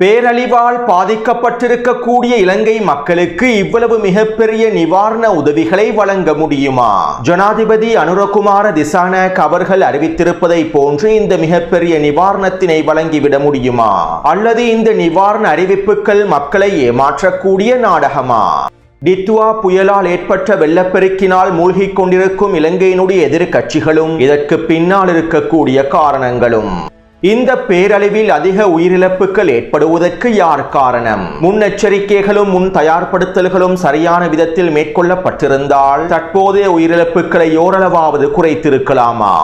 பேரழிவால் பாதிக்கப்பட்டிருக்கக்கூடிய இலங்கை மக்களுக்கு இவ்வளவு மிகப்பெரிய நிவாரண உதவிகளை வழங்க முடியுமா? ஜனாதிபதி அனுரகுமார திசாநாயக்க அவர்கள் அறிவித்திருப்பதை போன்று இந்த மிகப்பெரிய நிவாரணத்தினை வழங்கிவிட முடியுமா? அல்லது இந்த நிவாரண அறிவிப்புகள் மக்களை ஏமாற்றக்கூடிய நாடகமா? டித்துவா புயலால் ஏற்பட்ட வெள்ளப்பெருக்கினால் மூழ்கிக் கொண்டிருக்கும் இலங்கையினுடைய எதிர்க்கட்சிகளும் இதற்கு பின்னால் இருக்கக்கூடிய காரணங்களும். இந்த பேரழிவில் அதிக உயிரிழப்புகள் ஏற்படுவதற்கு யார் காரணம்? முன்னெச்சரிக்கைகளும் முன் தயார்படுத்தல்களும் சரியான விதத்தில் மேற்கொள்ளப்பட்டிருந்தால் தற்போதைய உயிரிழப்புகளை ஓரளவாவது குறைத்திருக்கலாமா?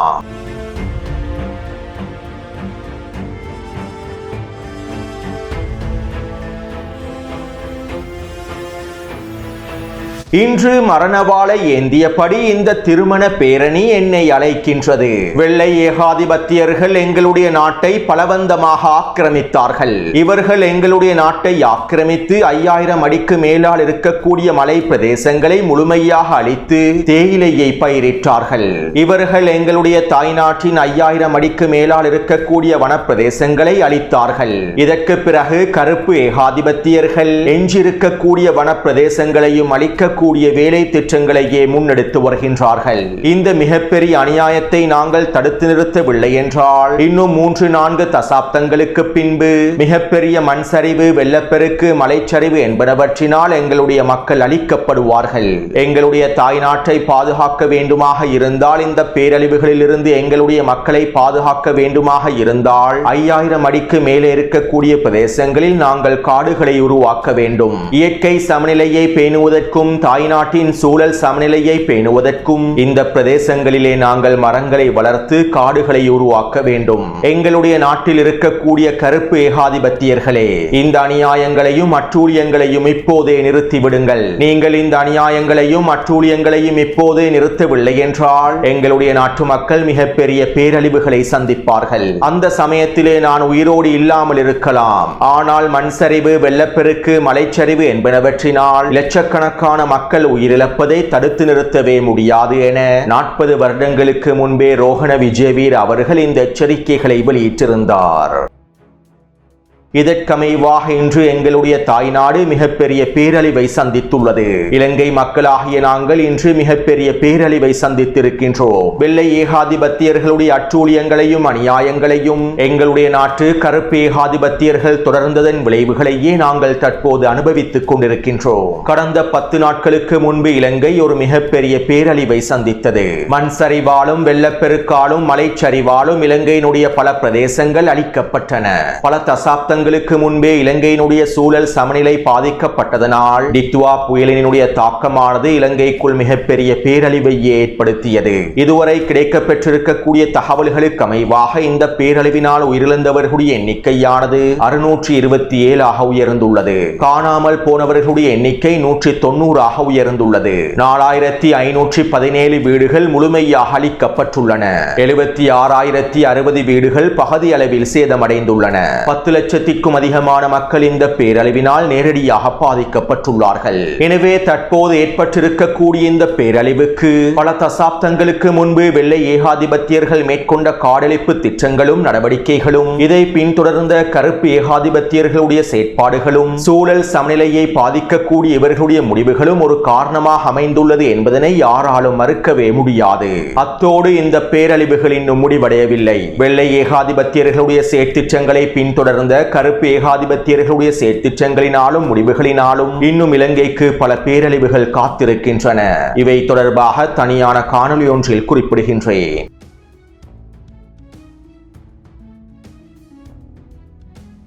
இன்று மரணவாளை ஏந்தியபடி இந்த திருமண பேரணி என்னை அழைக்கின்றது. வெள்ளை ஏகாதிபத்தியர்கள் எங்களுடைய நாட்டை பலவந்தமாக ஆக்கிரமித்தார்கள். இவர்கள் எங்களுடைய நாட்டை ஆக்கிரமித்து 5000 அடிக்கு மேலால் இருக்கக்கூடிய மலை பிரதேசங்களை முழுமையாக அழித்து தேயிலையை பயிரிட்டார்கள். இவர்கள் எங்களுடைய தாய்நாட்டின் 5000 அடிக்கு மேலால் இருக்கக்கூடிய வனப்பிரதேசங்களை அழித்தார்கள். இதற்கு பிறகு கருப்பு ஏகாதிபத்தியர்கள் எஞ்சிருக்கக்கூடிய வனப்பிரதேசங்களையும் அழிக்க கூடிய வேலை திட்டங்களையே முன்னெடுத்து வருகின்றார்கள். இந்த மிகப்பெரிய அநியாயத்தை நாங்கள் தடுத்து நிறுத்தவில்லை என்றால் இன்னும் 3-4 தசாப்தங்களுக்கு பின்பு மிகப்பெரிய மண் சரிவு, வெள்ளப்பெருக்கு, மலைச்சரிவு என்பனவற்றினால் எங்களுடைய மக்கள் அழிக்கப்படுவார்கள். எங்களுடைய தாய்நாட்டை பாதுகாக்க வேண்டுமாக இருந்தால், இந்த பேரழிவுகளில் இருந்து எங்களுடைய மக்களை பாதுகாக்க வேண்டுமாக இருந்தால் 5000 அடிக்கு மேலே இருக்கக்கூடிய பிரதேசங்களில் நாங்கள் காடுகளை உருவாக்க வேண்டும். இயற்கை சமநிலையை பேணுவதற்கும் தாய்நாட்டின் சூழல் சமநிலையை பேணுவதற்கும் இந்த பிரதேசங்களிலே நாங்கள் மரங்களை வளர்த்து காடுகளை உருவாக்க வேண்டும். எங்களுடைய நாட்டில் இருக்கக்கூடிய கருப்பு ஏகாதிபத்தியர்களே, இந்த அநியாயங்களையும் அட்டூழியங்களையும் இப்போதே நிறுத்திவிடுங்கள். நீங்கள் இந்த அநியாயங்களையும் அட்டூழியங்களையும் இப்போதே நிறுத்தவில்லை என்றால் எங்களுடைய நாட்டு மக்கள் மிகப்பெரிய பேரழிவுகளை சந்திப்பார்கள். அந்த சமயத்திலே நான் உயிரோடு இல்லாமல் இருக்கலாம். ஆனால் மண் சரிவு, வெள்ளப்பெருக்கு, மலைச்சரிவு என்பனவற்றினால் லட்சக்கணக்கான மக்கள் உயிரிழப்பதை தடுத்து நிறுத்தவே முடியாது என 40 வருடங்களுக்கு முன்பே ரோஹண விஜயவீர அவர்கள் இந்த எச்சரிக்கைகளை வெளியிட்டிருந்தார். இதற்கமைவாக இன்று எங்களுடைய தாய்நாடு மிகப்பெரிய பேரழிவை சந்தித்துள்ளது. இலங்கை மக்களாகிய நாங்கள் இன்று மிகப்பெரிய பேரழிவை சந்தித்திருக்கின்றோம். வெள்ளை ஏகாதிபத்தியர்களுடைய அட்டூழியங்களையும் அநியாயங்களையும் எங்களுடைய நாட்டு கருப்பு ஏகாதிபத்தியர்கள் தொடர்ந்ததன் விளைவுகளையே நாங்கள் தற்போது அனுபவித்துக் கொண்டிருக்கின்றோம். கடந்த 10 நாட்களுக்கு முன்பு இலங்கை ஒரு மிகப்பெரிய பேரழிவை சந்தித்தது. மண் சரிவாலும் வெள்ளப்பெருக்காலும் மலைச்சரிவாலும் இலங்கையினுடைய பல பிரதேசங்கள் அழிக்கப்பட்டன. பல தசாப்தங்கள் முன்பே இலங்கையினுடைய சூழல் சமநிலை பாதிக்கப்பட்டதனால் டித்துவா புயலினுடைய தாக்கமானது இலங்கைக்குள் மிகப்பெரிய பேரழிவை ஏற்படுத்தியது. இதுவரை கிடைக்கப்பெற்றிருக்கக்கூடிய தகவல்களுக்கு அமைவாக இந்த பேரழிவினால் உயிரிழந்தவர்களுடைய எண்ணிக்கையானது 627 ஆக உயர்ந்துள்ளது. காணாமல் போனவர்களுடைய எண்ணிக்கை 190 ஆக உயர்ந்துள்ளது. 4517 வீடுகள் முழுமையாக அழிக்கப்பட்டுள்ளன. 76060 வீடுகள் பகுதி அளவில் சேதமடைந்துள்ளன. 10,00,000 அதிகமான மக்கள் இந்த பேரழிவினால் நேரடியாக பாதிக்கப்பட்டுள்ளார்கள். எனவே தற்போது ஏற்பட்டிருக்கக்கூடிய இந்த பேரழிவுக்கு பல தசாப்தங்களுக்கு முன்பு வெள்ளை ஏகாதிபத்தியர்கள் மேற்கொண்ட காடழிப்பு திட்டங்களும் நடவடிக்கைகளும், இதை பின்தொடர்ந்த கருப்பு ஏகாதிபத்தியர்களுடைய செயற்பாடுகளும், சூழல் சமநிலையை பாதிக்கக்கூடிய இவர்களுடைய முடிவுகளும் ஒரு காரணமாக அமைந்துள்ளது என்பதனை யாராலும் மறுக்கவே முடியாது. அத்தோடு இந்த பேரழிவுகள் இன்னும் முடிவடையவில்லை. வெள்ளை ஏகாதிபத்தியர்களுடைய செயற்திட்டங்களை பின்தொடர்ந்த கருப்பு ஏகாதிபத்தியர்களுடைய செயற்திட்டங்களினாலும் முடிவுகளினாலும் இன்னும் இலங்கைக்கு பல பேரழிவுகள் காத்திருக்கின்றன. இவை தொடர்பாக தனியான காணொலி ஒன்றில் குறிப்பிடுகின்றேன்.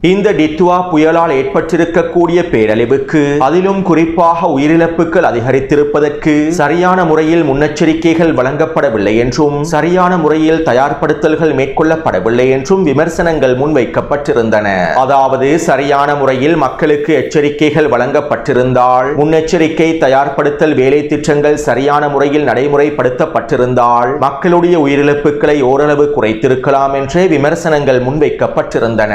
இந்த டித்துவா புயலால் ஏற்பட்டிருக்கக்கூடிய பேரழிவுக்கு, அதிலும் குறிப்பாக உயிரிழப்புகள் அதிகரித்திருப்பதற்கு சரியான முறையில் முன்னெச்சரிக்கைகள் வழங்கப்படவில்லை என்றும் சரியான முறையில் தயார்படுத்தல்கள் மேற்கொள்ளப்படவில்லை என்றும் விமர்சனங்கள் முன்வைக்கப்பட்டிருந்தன. அதாவது சரியான முறையில் மக்களுக்கு எச்சரிக்கைகள் வழங்கப்பட்டிருந்தால், முன்னெச்சரிக்கை தயார்படுத்தல் வேலை திட்டங்கள் சரியான முறையில் நடைமுறைப்படுத்தப்பட்டிருந்தால் மக்களுடைய உயிரிழப்புகளை ஓரளவு குறைத்திருக்கலாம் என்றே விமர்சனங்கள் முன்வைக்கப்பட்டிருந்தன.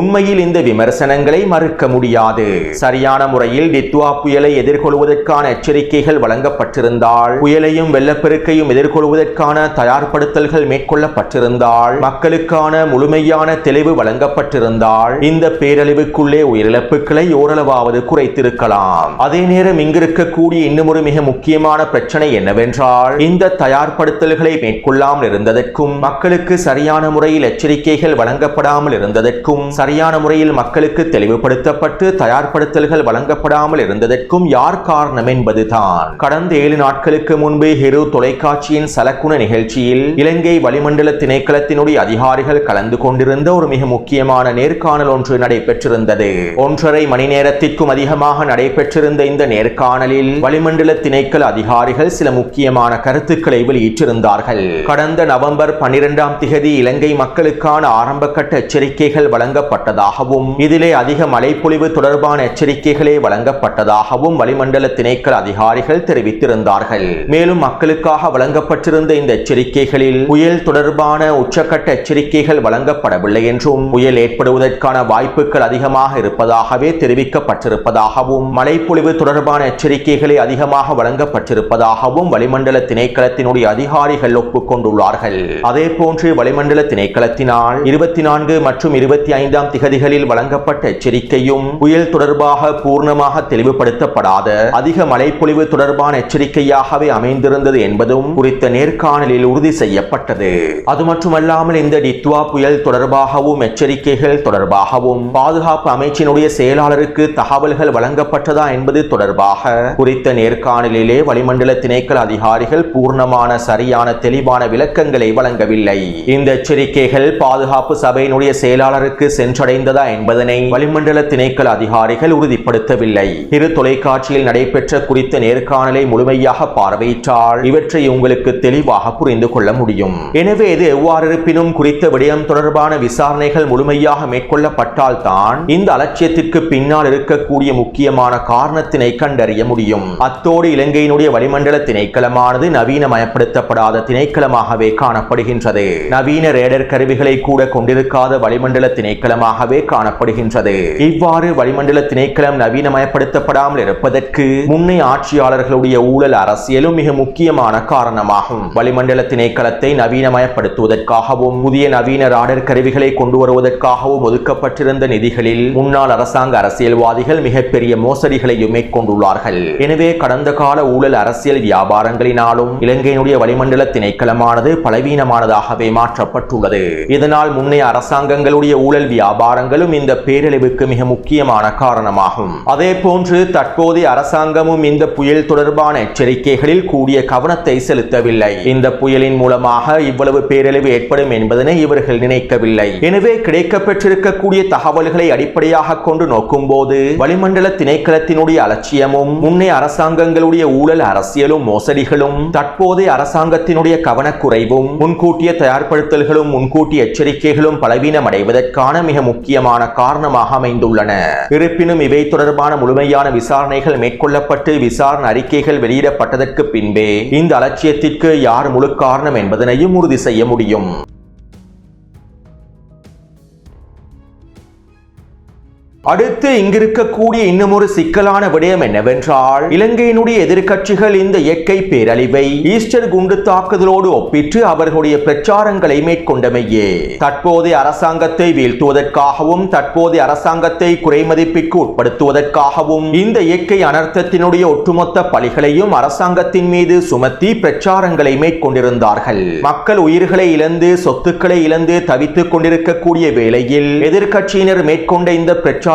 உண்மையில் வகையில் இந்த விமர்சனங்களை மறுக்க முடியாது. சரியான முறையில் டித்வா புயலை எதிர்கொள்வதற்கான எச்சரிக்கைகள் வழங்கப்பட்டிருந்தால், புயலையும் வெள்ளப்பெருக்கையும் எதிர்கொள்வதற்கான தயார்படுத்தல்கள் மேற்கொள்ளப்பட்டிருந்தால், மக்களுக்கான முழுமையான தெளிவு வழங்கப்பட்டிருந்தால், இந்த பேரழிவுக்குள்ளே உயிரிழப்புகளை ஓரளவாவது குறைத்திருக்கலாம். அதே நேரம் இங்கிருக்கக்கூடிய இன்னும் ஒரு மிக முக்கியமான பிரச்சனை என்னவென்றால், இந்த தயார்படுத்தல்களை மேற்கொள்ளாமல் இருந்ததற்கும், மக்களுக்கு சரியான முறையில் எச்சரிக்கைகள் வழங்கப்படாமல் இருந்ததற்கும், சரியான முறையில் மக்களுக்கு தெளிவுபடுத்தப்பட்டு தயார்படுத்தல்கள் வழங்கப்படாமல் இருந்ததற்கும் யார் காரணம் என்பதுதான். கடந்த 7 நாட்களுக்கு முன்பு ஹிரு தொலைக்காட்சியின் சலக்குண நிகழ்ச்சியில் இலங்கை வளிமண்டல திணைக்களத்தினுடைய அதிகாரிகள் கலந்து கொண்டிருந்த ஒரு மிக முக்கியமான நேர்காணல் ஒன்று நடைபெற்றிருந்தது. 1.5 மணி நேரத்திற்கும் அதிகமாக நடைபெற்றிருந்த இந்த நேர்காணலில் வளிமண்டல திணைக்கள அதிகாரிகள் சில முக்கியமான கருத்துக்களை வெளியிட்டிருந்தார்கள். கடந்த நவம்பர் 12ஆம் திகதி இலங்கை மக்களுக்கான ஆரம்பகட்ட எச்சரிக்கைகள் வழங்கப்பட்டதாகவும், இதிலே அதிக மழைப்பொழிவு தொடர்பான எச்சரிக்கைகளே வழங்கப்பட்டதாகவும் வளிமண்டல திணைக்கள அதிகாரிகள் தெரிவித்திருந்தார்கள். மேலும் மக்களுக்காக வழங்கப்பட்டிருந்த இந்த எச்சரிக்கைகளில் புயல் தொடர்பான உச்சக்கட்ட எச்சரிக்கைகள் வழங்கப்படவில்லை என்றும், புயல் ஏற்படுவதற்கான வாய்ப்புகள் அதிகமாக இருப்பதாகவே தெரிவிக்கப்பட்டிருப்பதாகவும், மழைப்பொழிவு தொடர்பான எச்சரிக்கைகளை அதிகமாக வழங்கப்பட்டிருப்பதாகவும் வளிமண்டல திணைக்களத்தினுடைய அதிகாரிகள் ஒப்புக்கொண்டுள்ளார்கள். அதே போன்று வளிமண்டல திணைக்களத்தினால் 24 மற்றும் 25ஆம் திகதிகளில் வழங்கப்பட்ட எச்சரிக்கையும் புயல் தொடர்பாக பூர்ணமாக தெளிவுபடுத்தப்படாத அதிக மழைப்பொழிவு தொடர்பான எச்சரிக்கையாகவே அமைந்திருந்தது என்பதும் குறித்த நேர்காணலில் உறுதி செய்யப்பட்டது. அது மட்டுமல்லாமல் இந்த டித்வா புயல் தொடர்பாகவும் எச்சரிக்கைகள் தொடர்பாகவும் பாதுகாப்பு அமைச்சினுடைய செயலாளருக்கு தகவல்கள் வழங்கப்பட்டதா என்பது தொடர்பாக குறித்த நேர்காணலிலே வளிமண்டல திணைக்கள அதிகாரிகள் பூர்ணமான சரியான தெளிவான விளக்கங்களை வழங்கவில்லை. இந்த எச்சரிக்கைகள் பாதுகாப்பு சபையினுடைய செயலாளருக்கு சென்றடைந்ததா என்பதனை வளிமண்டல திணைக்கள அதிகாரிகள் உறுதிப்படுத்தவில்லை. இரு தொலைக்காட்சியில் நடைபெற்ற குறித்த நேர்காணலை முழுமையாக பார்வையிட்டால் இவற்றை உங்களுக்கு தெளிவாக புரிந்து கொள்ள முடியும். எனவே இது எவ்வாறு இருப்பினும் குறித்த விடயம் தொடர்பான விசாரணைகள் முழுமையாக மேற்கொள்ளப்பட்டால் தான் இந்த அலட்சியத்திற்கு பின்னால் இருக்கக்கூடிய முக்கியமான காரணத்தினை கண்டறிய முடியும். அத்தோடு இலங்கையினுடைய வளிமண்டல திணைக்களமானது நவீனமயப்படுத்தப்படாத திணைக்களமாகவே காணப்படுகின்றது. நவீன ரேடர் கருவிகளை கூட கொண்டிருக்காத வளிமண்டல திணைக்களமாகவே காணப்படுகின்றது. இவ்வாறு வளிமண்டல திணைக்களம் நவீனமயப்படுத்தப்படாமல் இருப்பதற்கு முன்னைய ஆட்சியாளர்களுடைய ஊழல் அரசியலும் மிக முக்கியமான காரணமாகும். வளிமண்டல திணைக்களத்தை நவீனமயப்படுத்துவதற்காகவும் புதிய நவீன ராடர் கருவிகளை கொண்டு வருவதற்காகவும் ஒதுக்கப்பட்டிருந்த நிதிகளில் முன்னாள் அரசாங்க அரசியல்வாதிகள் மிகப்பெரிய மோசடிகளையும் மேற்கொண்டுள்ளார்கள். எனவே கடந்த கால ஊழல் அரசியல் வியாபாரங்களினாலும் இலங்கையினுடைய வளிமண்டல திணைக்களமானது பலவீனமானதாகவே மாற்றப்பட்டுள்ளது. இதனால் முன்னைய அரசாங்கங்களுடைய ஊழல் வியாபாரங்களும் இந்த பேரழிவுக்கு மிக முக்கியமான காரணமாகும். அதே போன்று தற்போதைய அரசாங்கமும் இந்த புயல் தொடர்பான எச்சரிக்கைகளில் கூடிய கவனத்தை செலுத்தவில்லை. இந்த புயலின் மூலமாக இவ்வளவு பேரழிவு ஏற்படும் என்பதனை இவர்கள் நினைக்கவில்லை. எனவே கிடைக்கப்பெற்றிருக்கக்கூடிய தகவல்களை அடிப்படையாக கொண்டு நோக்கும் போது வளிமண்டல திணைக்களத்தினுடைய அலட்சியமும் முன்னைய அரசாங்கங்களுடைய ஊழல் அரசியலும் மோசடிகளும் தற்போதைய அரசாங்கத்தினுடைய கவனக்குறைவும் முன்கூட்டிய தயார்படுத்தல்களும் முன்கூட்டிய எச்சரிக்கைகளும் பலவீனம் அடைவதற்கான மிக முக்கியமான காரணமாக அமைந்துள்ளன. இருப்பினும் இவை தொடர்பான முழுமையான விசாரணைகள் மேற்கொள்ளப்பட்டு விசாரணை அறிக்கைகள் வெளியிடப்பட்டதற்கு பின்பே இந்த அலட்சியத்திற்கு யார் முழு காரணம் என்பதனையும் உறுதி செய்ய முடியும். அடுத்து இங்கிருக்கக்கூடிய இன்னும் ஒரு சிக்கலான விடயம் என்னவென்றால், இலங்கையினுடைய எதிர்க்கட்சிகள் இந்த இயற்கை பேரழிவை ஈஸ்டர் குண்டு தாக்குதலோடு ஒப்பிட்டு அவர்களுடைய பிரச்சாரங்களை மேற்கொண்டமையே. தற்போதைய அரசாங்கத்தை வீழ்த்துவதற்காகவும் தற்போதைய அரசாங்கத்தை குறைமதிப்பிற்கு உட்படுத்துவதற்காகவும் இந்த இயற்கை அனர்த்தத்தினுடைய ஒட்டுமொத்த பழிகளையும் அரசாங்கத்தின் மீது சுமத்தி பிரச்சாரங்களை மேற்கொண்டிருந்தார்கள். மக்கள் உயிர்களை இழந்து சொத்துக்களை இழந்து தவித்துக் கொண்டிருக்கக்கூடிய வேளையில் எதிர்க்கட்சியினர் மேற்கொண்ட இந்த பிரச்சாரங்களே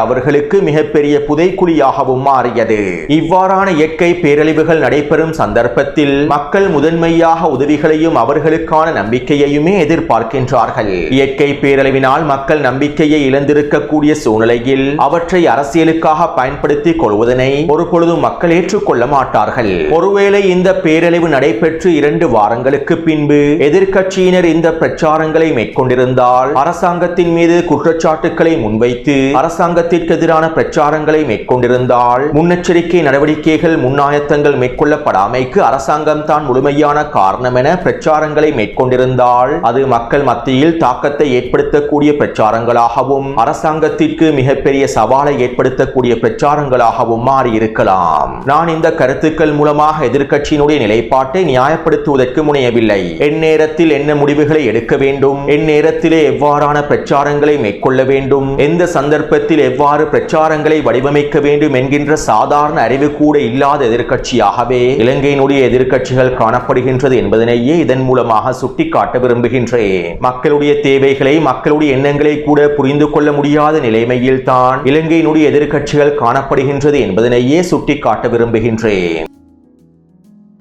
அவர்களுக்கு மிகப்பெரிய புதைக்குழியாகவும் மாறியது. இவ்வாறான இயற்கை பேரழிவுகள் நடைபெறும் சந்தர்ப்பத்தில் மக்கள் முதன்மையாக உதவிகளையும் அவர்களுக்கான நம்பிக்கையுமே எதிர்பார்க்கின்றார்கள். இயற்கை பேரழிவினால் மக்கள் நம்பிக்கையை இழந்திருக்கக்கூடிய சூழ்நிலையில் அவற்றை அரசியலுக்காக பயன்படுத்திக் கொள்வதனை ஒருபொழுதும் மக்கள் ஏற்றுக்கொள்ள மாட்டார்கள். ஒருவேளை இந்த பேரழிவு நடைபெற்று 2 வாரங்களுக்கு பின்பு எதிர்க்கட்சியினர் இந்த பிரச்சாரங்களை மேற்கொண்டிருந்தால் அரசாங்கத்தின் மீது குற்றச்சாட்டுக்களை முன்வைத்து அரசாங்கத்திற்கு எதிரான பிரச்சாரங்களை மேற்கொண்டிருந்தால் முன்னெச்சரிக்கை நடவடிக்கைகள் முன்னாயத்தங்கள் மேற்கொள்ளப்படாமைக்கு அரசாங்கம் தான் முழுமையான காரணம் என பிரச்சாரங்களை மேற்கொண்டிருந்தால் அது மக்கள் மத்தியில் தாக்கத்தை ஏற்படுத்தக்கூடிய பிரச்சாரங்களாகவும் அரசாங்கத்திற்கு மிகப்பெரிய சவாலை ஏற்படுத்தக்கூடிய பிரச்சாரங்களாகவும் மாறியிருக்கலாம். நான் இந்த கருத்துக்கள் மூலமாக எதிர்க்கட்சியினுடைய நிலைப்பாட்டை நியாயப்படுத்துவதற்கு முனையவில்லை. எந்நேரத்தில் என்ன முடிவுகளை எடுக்க வேண்டும், எந்நேரத்திலே எவ்வாறான பிரச்சாரங்களை மேற்கொள்ள வேண்டும், எந்த சந்தர்ப்பத்தில் எவ்வாறு பிரச்சாரங்களை வடிவமைக்க வேண்டும் என்கின்ற சாதாரண அறிவு கூட இல்லாத எதிர்க்கட்சியாகவே இலங்கையினுடைய எதிர்க்கட்சிகள் காணப்படுகின்றது என்பதனையே இதன் மூலமாக சுட்டிக்காட்ட விரும்புகின்றேன். மக்களுடைய தேவைகளை, மக்களுடைய எண்ணங்களை கூட புரிந்து கொள்ள முடியாத நிலைமையில் தான் இலங்கையினுடைய எதிர்க்கட்சிகள் காணப்படுகின்றது என்பதனையே சுட்டிக்காட்ட விரும்புகின்றேன்.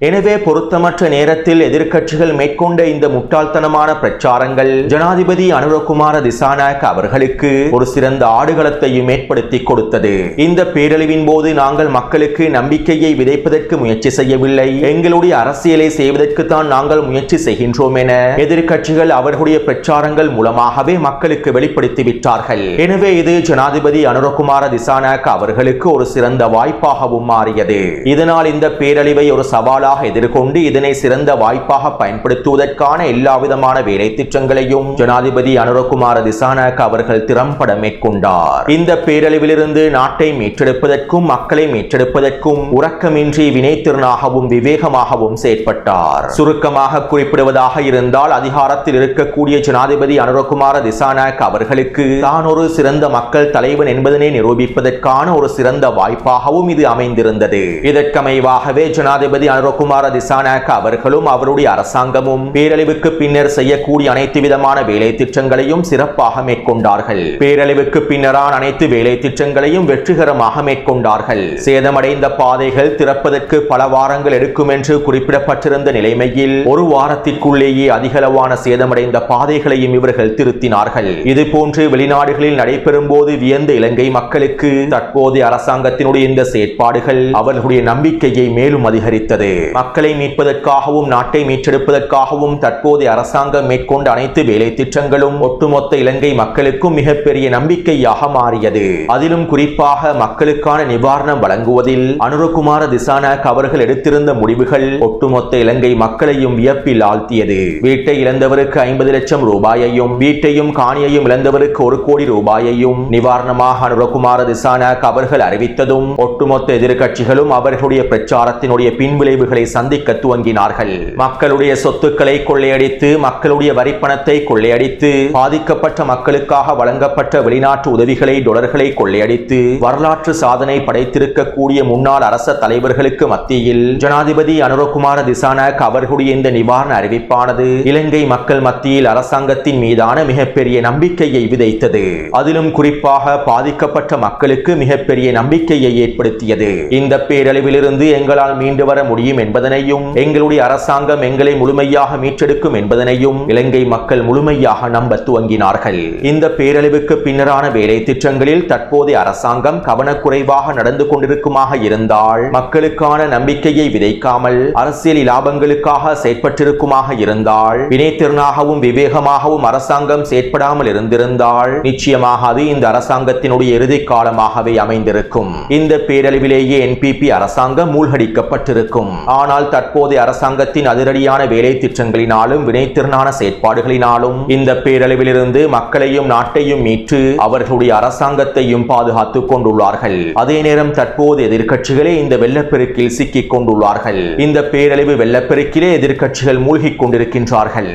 எனவே பொருத்தமற்ற நேரத்தில் எதிர்க்கட்சிகள் மேற்கொண்ட இந்த முட்டாள்தனமான பிரச்சாரங்கள் ஜனாதிபதி அனுரகுமார திசாநாயக்க அவர்களுக்கு ஒரு சிறந்த ஆடுகளத்தையும் ஏற்படுத்தி கொடுத்தது. இந்த பேரழிவின் போது நாங்கள் மக்களுக்கு நம்பிக்கையை விதைப்பதற்கு முயற்சி செய்யவில்லை, எங்களுடைய அரசியலை செய்வதற்கு தான் நாங்கள் முயற்சி செய்கின்றோம் என எதிர்க்கட்சிகள் அவர்களுடைய பிரச்சாரங்கள் மூலமாகவே மக்களுக்கு வெளிப்படுத்தி விட்டார்கள். எனவே இது ஜனாதிபதி அனுரகுமார திசாநாயக்க அவர்களுக்கு ஒரு சிறந்த வாய்ப்பாகவும் மாறியது. இதனால் இந்த பேரழிவை ஒரு சவாலாக எதிர்கொண்டு இதனை சிறந்த வாய்ப்பாக பயன்படுத்துவதற்கான எல்லாவிதமான வேலை திட்டங்களையும் ஜனாதிபதி அனுரகுமார திசாநாயக்க அவர்கள் திறம்பட மேற்கொண்டார். இந்த பேரழிவிலிருந்து நாட்டை மீட்டெடுப்பதற்கும் மக்களை மீட்டெடுப்பதற்கும் உறக்கமின்றி வினைத்திறனாகவும் விவேகமாகவும் செயற்பட்டார். சுருக்கமாக குறிப்பிடுவதாக இருந்தால் அதிகாரத்தில் இருக்கக்கூடிய ஜனாதிபதி அனுரகுமார திசாநாயக்க அவர்களுக்கு தான் ஒரு சிறந்த மக்கள் தலைவன் என்பதனை நிரூபிப்பதற்கான ஒரு சிறந்த வாய்ப்பாகவும் இது அமைந்திருந்தது. இதற்கமைவாகவே ஜனாதிபதி அனுரகுமார திசாநாயக்க அவர்களும் அவருடைய அரசாங்கமும் பேரழிவுக்கு பின்னர் செய்யக்கூடிய அனைத்து விதமான வேலை திட்டங்களையும் சிறப்பாக மேற்கொண்டார்கள். பேரழிவுக்கு பின்னரான அனைத்து வேலை திட்டங்களையும் வெற்றிகரமாக மேற்கொண்டார்கள். சேதமடைந்த பாதைகள் திறப்பதற்கு பல வாரங்கள் எடுக்கும் என்று குறிப்பிடப்பட்டிருந்த நிலைமையில் ஒரு வாரத்திற்குள்ளேயே அதிகளவான சேதமடைந்த பாதைகளையும் இவர்கள் திருத்தினார்கள். இதுபோன்று வெளிநாடுகளில் நடைபெறும் போது வியந்த இலங்கை மக்களுக்கு தற்போதைய அரசாங்கத்தினுடைய இந்த செயற்பாடுகள் அவர்களுடைய நம்பிக்கையை மேலும் அதிகரித்தது. மக்களை மீட்பதற்காகவும் நாட்டை மீட்டெடுப்பதற்காகவும் தற்போதைய அரசாங்கம் மேற்கொண்ட அனைத்து வேலை திட்டங்களும் ஒட்டுமொத்த இலங்கை மக்களுக்கும் மிகப்பெரிய நம்பிக்கையாக மாறியது. அதிலும் குறிப்பாக மக்களுக்கான நிவாரணம் வழங்குவதில் அனுரகுமார திசாநாயக்க அவர்கள் எடுத்திருந்த முடிவுகள் ஒட்டுமொத்த இலங்கை மக்களையும் வியப்பில் ஆழ்த்தியது. வீட்டை இழந்தவருக்கு 50 லட்சம் ரூபாயையும் வீட்டையும் காணியையும் இழந்தவருக்கு 1 கோடி ரூபாயையும் நிவாரணமாக அனுரகுமார திசாநாயக்க அவர்கள் அறிவித்ததும் ஒட்டுமொத்த எதிர்க்கட்சிகளும் அவர்களுடைய பிரச்சாரத்தினுடைய பின்விளைவுகளை சந்திக்க துவங்கினார்கள். மக்களுடைய சொத்துக்களை கொள்ளையடித்து, மக்களுடைய வரிப்பணத்தை கொள்ளையடித்து, பாதிக்கப்பட்ட மக்களுக்காக வழங்கப்பட்ட வெளிநாட்டு உதவிகளை டாலர்களை கொள்ளையடித்து வரலாற்று சாதனை படைத்திருக்கக்கூடிய முன்னாள் அரச தலைவர்களுக்கு மத்தியில் ஜனாதிபதி அனுரகுமார திசாநாயக்க அவர்களுடைய இந்த நிவாரண அறிவிப்பானது இலங்கை மக்கள் மத்தியில் அரசாங்கத்தின் மீதான மிகப்பெரிய நம்பிக்கையை விதைத்தது. அதிலும் குறிப்பாக பாதிக்கப்பட்ட மக்களுக்கு மிகப்பெரிய நம்பிக்கையை ஏற்படுத்தியது. இந்த பேரழிவிலிருந்து எங்களால் மீண்டு வர முடியும் என்பதனையும், எங்களுடைய அரசாங்கம் எங்களை முழுமையாக மீட்டெடுக்கும் என்பதனையும் இலங்கை மக்கள் முழுமையாக நம்ப துவங்கினார்கள். இந்த பேரழிவுக்கு பின்னரான வேலை திட்டங்களில் தற்போதைய அரசாங்கம் கவனக்குறைவாக நடந்து கொண்டிருக்குமாக இருந்தால், மக்களுக்கான நம்பிக்கையை விதைக்காமல் அரசியல் லாபங்களுக்காக செயற்பட்டிருக்குமாக இருந்தால், வினைத்திறனாகவும் விவேகமாகவும் அரசாங்கம் செயற்படாமல் இருந்திருந்தால் நிச்சயமாக அது இந்த அரசாங்கத்தினுடைய இறுதி காலமாகவே அமைந்திருக்கும். இந்த பேரழிவிலேயே NPP அரசாங்கம் மூழ்கடிக்கப்பட்டிருக்கும். ஆனால் தற்போதைய அரசாங்கத்தின் அதிரடியான வேலை திட்டங்களினாலும் வினைத்திறனான செயற்பாடுகளினாலும் இந்த பேரழிவிலிருந்து மக்களையும் நாட்டையும் மீட்டு அவர்களுடைய அரசாங்கத்தையும் பாதுகாத்துக் கொண்டுள்ளார்கள். அதே நேரம் தற்போது எதிர்க்கட்சிகளே இந்த வெள்ளப்பெருக்கில் சிக்கிக் கொண்டுள்ளார்கள். இந்த பேரழிவு வெள்ளப்பெருக்கிலே எதிர்க்கட்சிகள் மூழ்கிக் கொண்டிருக்கின்றார்கள்.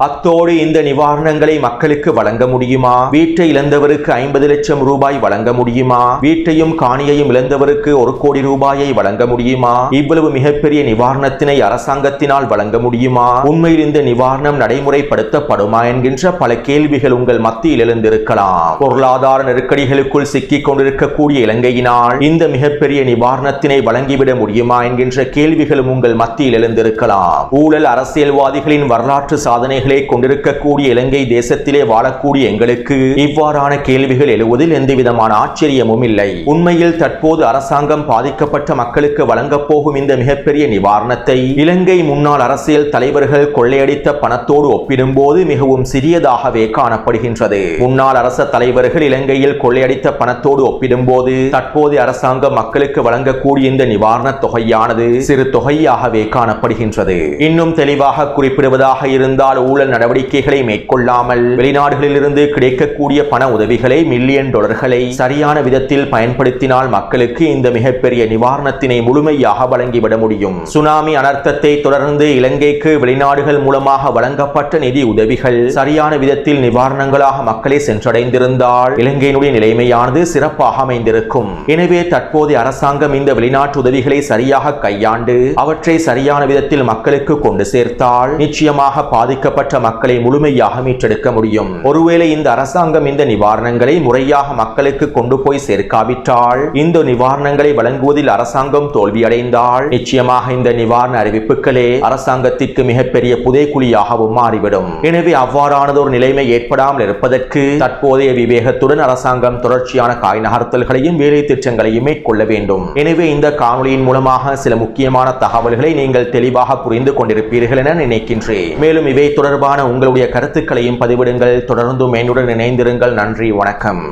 அத்தோடு இந்த நிவாரணங்களை மக்களுக்கு வழங்க முடியுமா? வீட்டை இழந்தவருக்கு 50 லட்சம் ரூபாய் வழங்க முடியுமா? வீட்டையும் காணியையும் இழந்தவருக்கு 1 கோடி ரூபாயை வழங்க முடியுமா? இவ்வளவு மிகப்பெரிய நிவாரணத்தினை அரசாங்கத்தினால் வழங்க முடியுமா? உண்மையில் இந்த நிவாரணம் நடைமுறைப்படுத்தப்படுமா என்கின்ற பல கேள்விகள் உங்கள் மத்தியில் எழுந்திருக்கலாம். பொருளாதார நெருக்கடிகளுக்குள் சிக்கிக் கொண்டிருக்கக்கூடிய இலங்கையினால் இந்த மிகப்பெரிய நிவாரணத்தினை வழங்கிவிட முடியுமா என்கின்ற கேள்விகளும் உங்கள் மத்தியில் எழுந்திருக்கலாம். ஊழல் அரசியல்வாதிகளின் வரலாற்று சாதனைகளை உரிமைகளை கொண்டிருக்கக்கூடிய இலங்கை தேசத்திலே வாழக்கூடிய எங்களுக்கு இவ்வாறான கேள்விகள் எழுவதில் எந்தவிதமான ஆச்சரியமும் இல்லை. உண்மையில் தற்போது அரசாங்கம் பாதிக்கப்பட்ட மக்களுக்கு வழங்கப் போகும் இந்த மிகப்பெரிய நிவாரணத்தை இலங்கை முன்னாள் அரசியல் தலைவர்கள் கொள்ளையடித்த பணத்தோடு ஒப்பிடும்போது மிகவும் சிறியதாகவே காணப்படுகின்றது. முன்னாள் அரச தலைவர்கள் இலங்கையில் கொள்ளையடித்த பணத்தோடு ஒப்பிடும்போது தற்போது அரசாங்கம் மக்களுக்கு வழங்கக்கூடிய இந்த நிவாரண தொகையானது சிறு தொகையாகவே காணப்படுகின்றது. இன்னும் தெளிவாக குறிப்பிடுவதாக இருந்தால் ஊழல் நடவடிக்கைகளை மேற்கொள்ளாமல் வெளிநாடுகளில் இருந்து கிடைக்கக்கூடிய பண உதவிகளை மில்லியன் டாலர்களை சரியான விதத்தில் பயன்படுத்தினால் மக்களுக்கு இந்த மிகப்பெரிய நிவாரணத்தினை முழுமையாக வழங்கிவிட முடியும். சுனாமி அனர்த்தத்தை தொடர்ந்து இலங்கைக்கு வெளிநாடுகள் மூலமாக வழங்கப்பட்ட நிதி உதவிகள் சரியான விதத்தில் நிவாரணங்களாக மக்களை சென்றடைந்திருந்தால் இலங்கையினுடைய நிலைமையானது சிறப்பாக அமைந்திருக்கும். எனவே தற்போதைய அரசாங்கம் இந்த வெளிநாட்டு உதவிகளை சரியாக கையாண்டு அவற்றை சரியான விதத்தில் மக்களுக்கு கொண்டு சேர்த்தால் நிச்சயமாக பாதிக்கப்பட்ட மக்களை முழுமையாக மீட்டெடுக்க முடியும். ஒருவேளை இந்த அரசாங்கம் இந்த நிவாரணங்களை முறையாக மக்களுக்கு கொண்டு போய் சேர்க்காவிட்டால், இந்த நிவாரணங்களை வழங்குவதில் அரசாங்கம் தோல்வியடைந்தால் நிச்சயமாக இந்த நிவாரண அறிவிப்புகளே அரசாங்கத்திற்கு மிகப்பெரிய புதைக்குழியாகவும் மாறிவிடும். எனவே அவ்வாறானதொரு நிலைமை ஏற்படாமல் இருப்பதற்கு தற்போதைய விவேகத்துடன் அரசாங்கம் தொடர்ச்சியான காய் நகர்த்தல்களையும் வேலை திட்டங்களையும் மேற்கொள்ள வேண்டும். எனவே இந்த காணொலியின் மூலமாக சில முக்கியமான தகவல்களை நீங்கள் தெளிவாக புரிந்து கொண்டிருப்பீர்கள் என நினைக்கின்றேன். மேலும் இவை தொடர்பான உங்களுடைய கருத்துக்களையும் பதிவிடுங்கள். தொடர்ந்து என்னுடன் இணைந்திருங்கள். நன்றி, வணக்கம்.